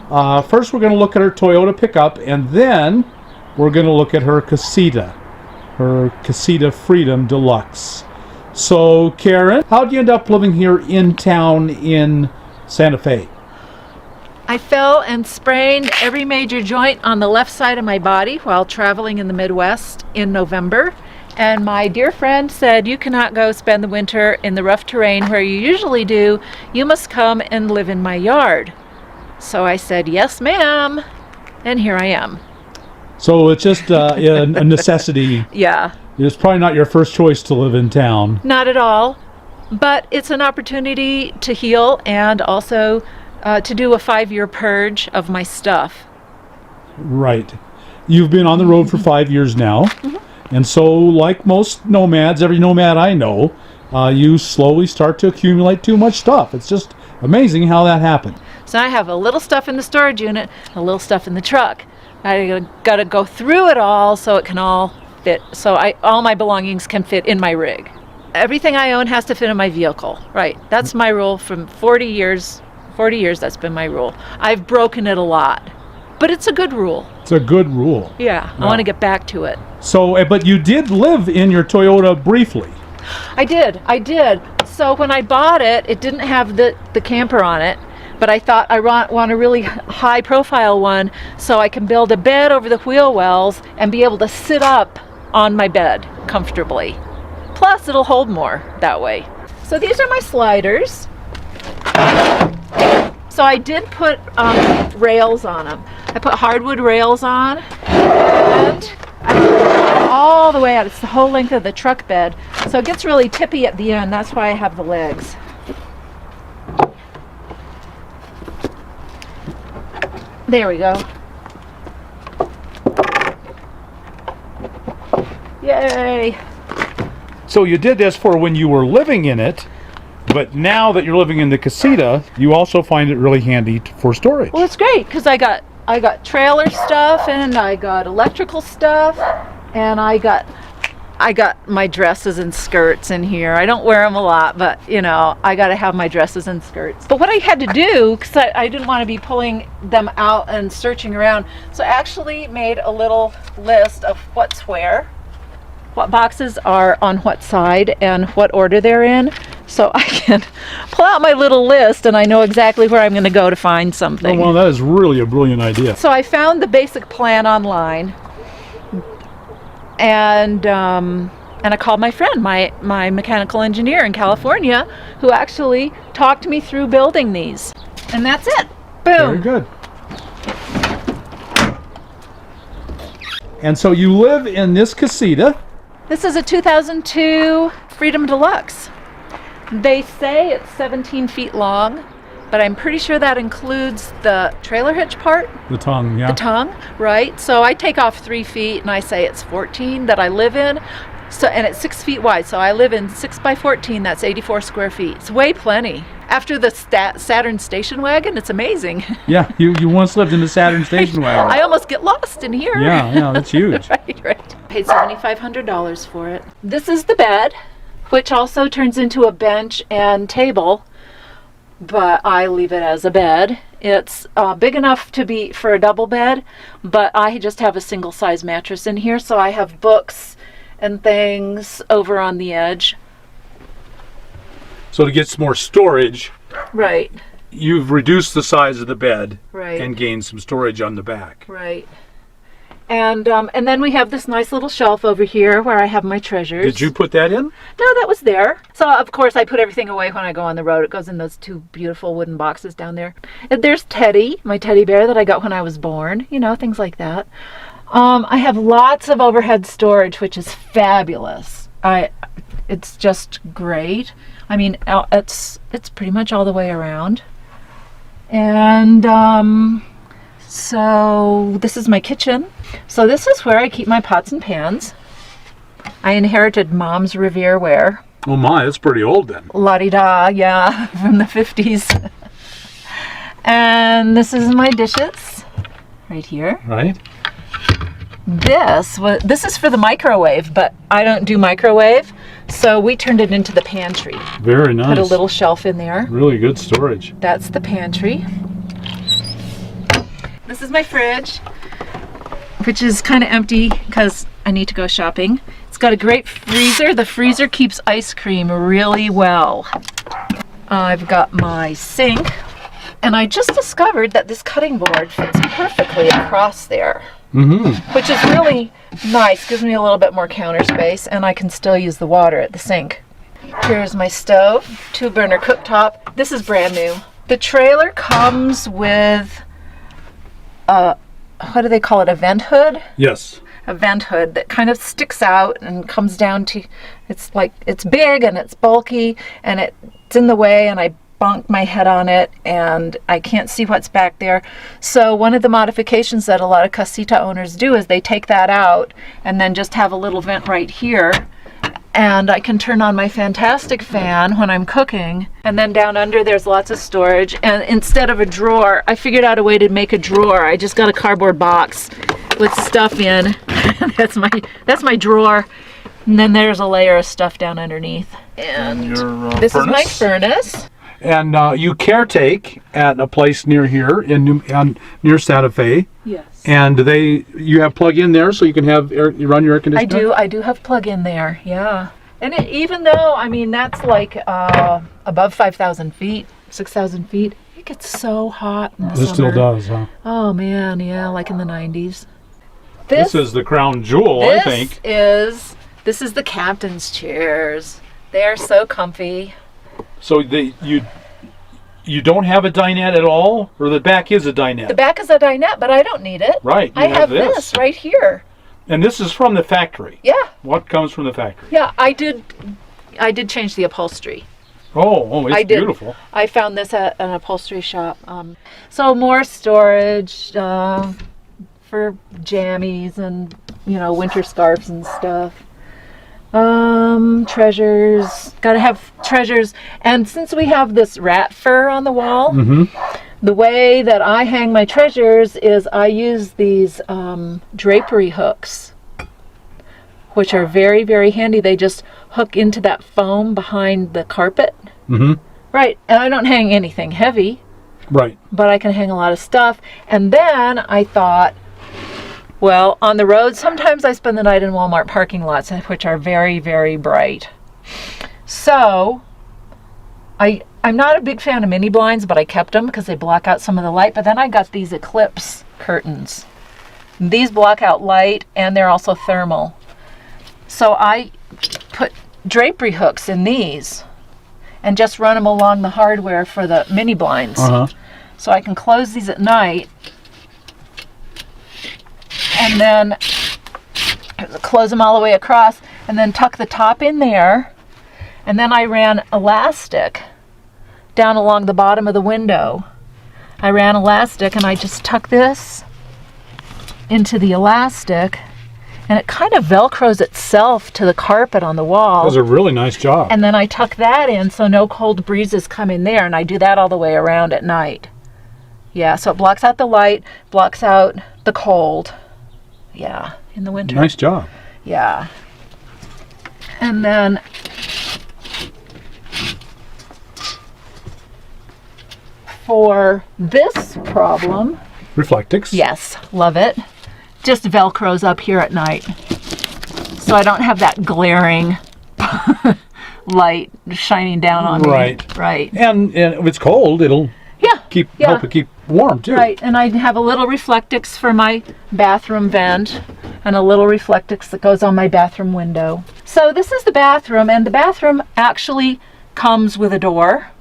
First, we're going to look at her Toyota pickup, and then we're going to look at her Casita Freedom Deluxe. So, Karen, how'd you end up living here in town in Santa Fe? I fell and sprained every major joint on the left side of my body while traveling in the Midwest in November. And my dear friend said, you cannot go spend the winter in the rough terrain where you usually do. You must come and live in my yard. So I said, yes, ma'am. And here I am. So it's just a necessity. Yeah. It's probably not your first choice to live in town. Not at all. But it's an opportunity to heal and also to do a 5-year purge of my stuff. Right. You've been on the road for 5 years now. Mm-hmm. And so, like most nomads, every nomad I know, you slowly start to accumulate too much stuff. It's just amazing how that happened. So I have a little stuff in the storage unit, a little stuff in the truck. I got to go through it all so it can all fit. So all my belongings can fit in my rig. Everything I own has to fit in my vehicle. Right. That's my rule from 40 years. 40 years, that's been my rule. I've broken it a lot, but it's a good rule. It's a good rule. Yeah. I want to get back to it. So, but you did live in your Toyota briefly. I did. So when I bought it, it didn't have the camper on it. But I thought I want a really high profile one so I can build a bed over the wheel wells and be able to sit up on my bed comfortably. Plus it'll hold more that way. So these are my sliders. So I did put rails on them. I put hardwood rails on and I put them all the way out. It's the whole length of the truck bed. So it gets really tippy at the end. That's why I have the legs. There we go. Yay! So you did this for when you were living in it, but now that you're living in the Casita, you also find it really handy for storage. Well, it's great because I got trailer stuff and I got electrical stuff and I got my dresses and skirts in here. I don't wear them a lot, but you know, I got to have my dresses and skirts. But what I had to do, because I didn't want to be pulling them out and searching around, so I actually made a little list of what's where, what boxes are on what side, and what order they're in. So I can pull out my little list and I know exactly where I'm going to go to find something. Oh, well, that is really a brilliant idea. So I found the basic plan online. And I called my friend, my mechanical engineer in California, who actually talked me through building these. And that's it. Boom. Very good. And so you live in this Casita. This is a 2002 Freedom Deluxe. They say it's 17 feet long, but I'm pretty sure that includes the trailer hitch part. The tongue, yeah. The tongue, right? So I take off 3 feet and I say it's 14 that I live in. So, and it's 6 feet wide. So I live in 6 by 14, that's 84 square feet. It's way plenty. After the Saturn station wagon, it's amazing. Yeah, you once lived in the Saturn station wagon. I almost get lost in here. Yeah, that's huge. Right. Paid $7,500 for it. This is the bed, which also turns into a bench and table. But I leave it as a bed. It's big enough to be for a double bed, but I just have a single size mattress in here, so I have books and things over on the edge. So to get some more storage, right, you've reduced the size of the bed, right, and gained some storage on the back. Right. And then we have this nice little shelf over here where I have my treasures. Did you put that in? No, that was there. So, of course, I put everything away when I go on the road. It goes in those 2 beautiful wooden boxes down there. And there's Teddy, my teddy bear that I got when I was born. You know, things like that. I have lots of overhead storage, which is fabulous. It's just great. I mean, it's pretty much all the way around. And so this is my kitchen. So this is where I keep my pots and pans. I inherited Mom's Revere ware. Oh my, that's pretty old then. La-di-da, yeah, from the 50s. And this is my dishes, right here. Right. This is for the microwave, but I don't do microwave, so we turned it into the pantry. Very nice. Put a little shelf in there. Really good storage. That's the pantry. This is my fridge, which is kind of empty because I need to go shopping. It's got a great freezer. The freezer keeps ice cream really well. I've got my sink, and I just discovered that this cutting board fits perfectly across there, which is really nice. Gives me a little bit more counter space, and I can still use the water at the sink. Here's my stove, 2-burner cooktop. This is brand new. The trailer comes with what do they call it, a vent hood? Yes. A vent hood that kind of sticks out and comes down to, it's like, it's big and it's bulky and it's in the way, and I bonked my head on it and I can't see what's back there. So one of the modifications that a lot of casita owners do is they take that out and then just have a little vent right here, and I can turn on my fantastic fan when I'm cooking. And then down under there's lots of storage, and instead of a drawer, I figured out a way to make a drawer. I just got a cardboard box with stuff in. that's my drawer, and then there's a layer of stuff down underneath. And your this furnace? is my furnace. And you caretake at a place near here near Santa Fe. Yes. And you have plug in there so you can have you run your air conditioner? I do have plug in there, yeah. And even though, I mean, that's like above 5,000 feet, 6,000 feet, it gets so hot in the summer. It still does, huh? Oh man, yeah, like in the 90s. This is the crown jewel, I think. This is the captain's chairs. They are so comfy. So you don't have a dinette at all, or the back is a dinette? The back is a dinette, but I don't need it. Right. I have this right here. And this is from the factory. Yeah. What comes from the factory? Yeah, I did change the upholstery. Oh, it's beautiful. I found this at an upholstery shop. So more storage for jammies and winter scarves and stuff. Treasures. Gotta have treasures. And since we have this rat fur on the wall, the way that I hang my treasures is I use these drapery hooks, which are very, very handy. They just hook into that foam behind the carpet. Right. And I don't hang anything heavy. Right. But I can hang a lot of stuff. And then I thought, well, on the road, sometimes I spend the night in Walmart parking lots, which are very, very bright. So I'm not a big fan of mini blinds, but I kept them because they block out some of the light. But then I got these eclipse curtains. These block out light, and they're also thermal. So I put drapery hooks in these and just run them along the hardware for the mini blinds. So I can close these at night and then close them all the way across and then tuck the top in there. And then I ran elastic down along the bottom of the window. I ran elastic and I just tuck this into the elastic, and it kind of velcros itself to the carpet on the wall. That was a really nice job. And then I tuck that in so no cold breezes come in there, and I do that all the way around at night. Yeah, so it blocks out the light, blocks out the cold. Yeah, in the winter. Nice job. Yeah. And then for this problem, Reflectix. yes, love it. Just velcros up here at night, so I don't have that glaring light shining down on me. Right. And if it's cold, it'll help it keep warm too. Right. And I have a little Reflectix for my bathroom vent, and a little Reflectix that goes on my bathroom window. So this is the bathroom, and the bathroom actually comes with a door.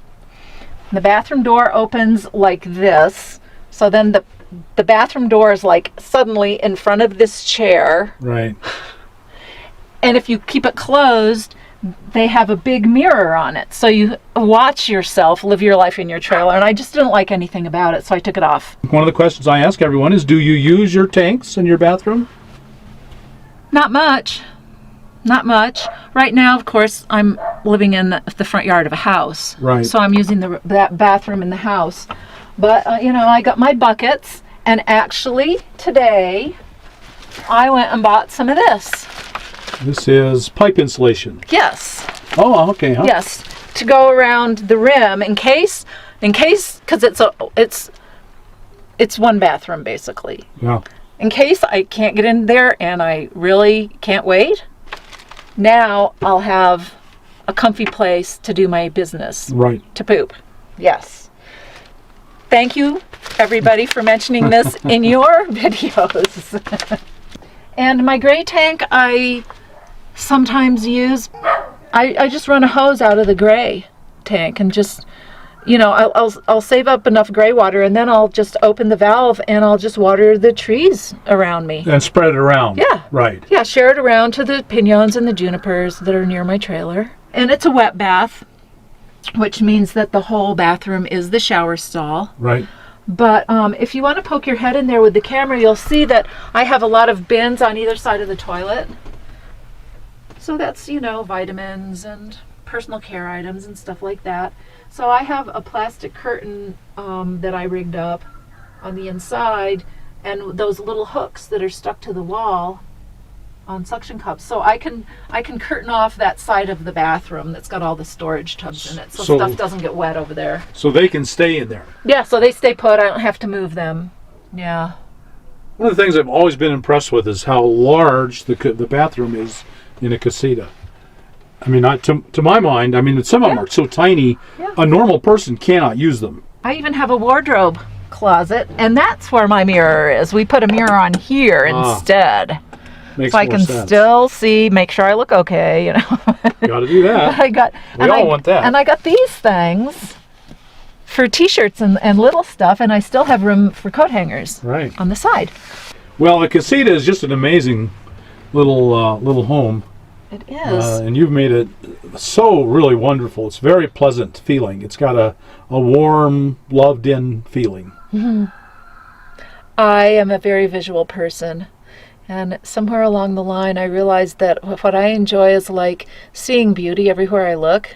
The bathroom door opens like this, so then the bathroom door is like suddenly in front of this chair. Right. And if you keep it closed, they have a big mirror on it. So you watch yourself live your life in your trailer. And I just didn't like anything about it, so I took it off. One of the questions I ask everyone is, do you use your tanks in your bathroom? Not much. Not much. Right now, of course, I'm living in the front yard of a house. Right. So I'm using that bathroom in the house. But, I got my buckets. And actually, today, I went and bought some of this. This is pipe insulation. Yes. Oh, okay. Huh? Yes. To go around the rim in case, because it's it's one bathroom basically. Yeah. In case I can't get in there and I really can't wait, now I'll have a comfy place to do my business. Right. To poop. Yes. Thank you, everybody, for mentioning this in your videos. And my gray tank, I sometimes use, I just run a hose out of the gray tank and just, you know, I'll save up enough gray water, and then I'll just open the valve and I'll just water the trees around me. And spread it around. Yeah. Right. Yeah, share it around to the piñons and the junipers that are near my trailer. And it's a wet bath, which means that the whole bathroom is the shower stall. Right. But if you want to poke your head in there with the camera, you'll see that I have a lot of bins on either side of the toilet. So that's, you know, vitamins and personal care items and stuff like that. So I have a plastic curtain that I rigged up on the inside, and those little hooks that are stuck to the wall on suction cups. So I can curtain off that side of the bathroom that's got all the storage tubs in it, so stuff doesn't get wet over there. So they can stay in there. Yeah, so they stay put. I don't have to move them. Yeah. One of the things I've always been impressed with is how large the bathroom is in a casita. I mean, to my mind, I mean, some of them are so tiny, a normal person cannot use them. I even have a wardrobe closet, and that's where my mirror is. We put a mirror on here instead. Makes so I can still see, make sure I look okay, you know. Got to do that. We all want that. And I got these things for t-shirts and little stuff, and I still have room for coat hangers on the side. Well, the casita is just an amazing little home. It is. And you've made it so really wonderful. It's very pleasant feeling. It's got a warm, loved-in feeling. Mm-hmm. I am a very visual person. And somewhere along the line, I realized that what I enjoy is like seeing beauty everywhere I look.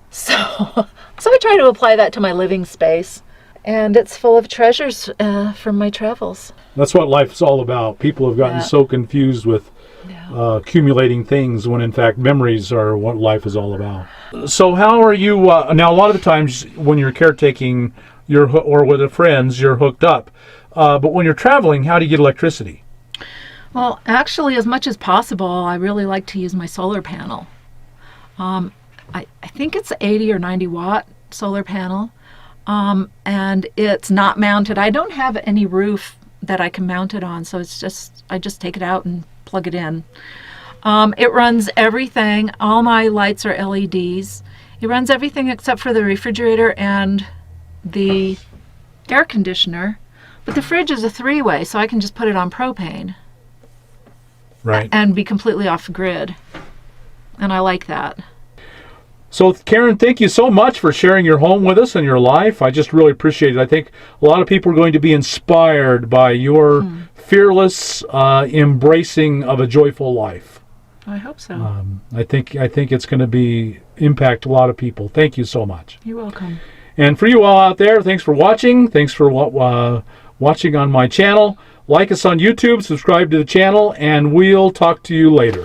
So I try to apply that to my living space. And it's full of treasures from my travels. That's what life's all about. People have gotten so confused with accumulating things when in fact memories are what life is all about. So how are you, now a lot of the times when you're caretaking or with friends, you're hooked up. But when you're traveling, how do you get electricity? Well, actually, as much as possible, I really like to use my solar panel. I think it's 80 or 90 watt solar panel. And it's not mounted. I don't have any roof that I can mount it on, so I just take it out and plug it in. It runs everything. All my lights are LEDs. It runs everything except for the refrigerator and the air conditioner. But the fridge is a 3-way, so I can just put it on propane. Right. And be completely off the grid. And I like that. So, Karen, thank you so much for sharing your home with us and your life. I just really appreciate it. I think a lot of people are going to be inspired by your fearless embracing of a joyful life. I hope so. I think it's going to impact a lot of people. Thank you so much. You're welcome. And for you all out there, thanks for watching. Thanks for watching on my channel. Like us on YouTube, subscribe to the channel, and we'll talk to you later.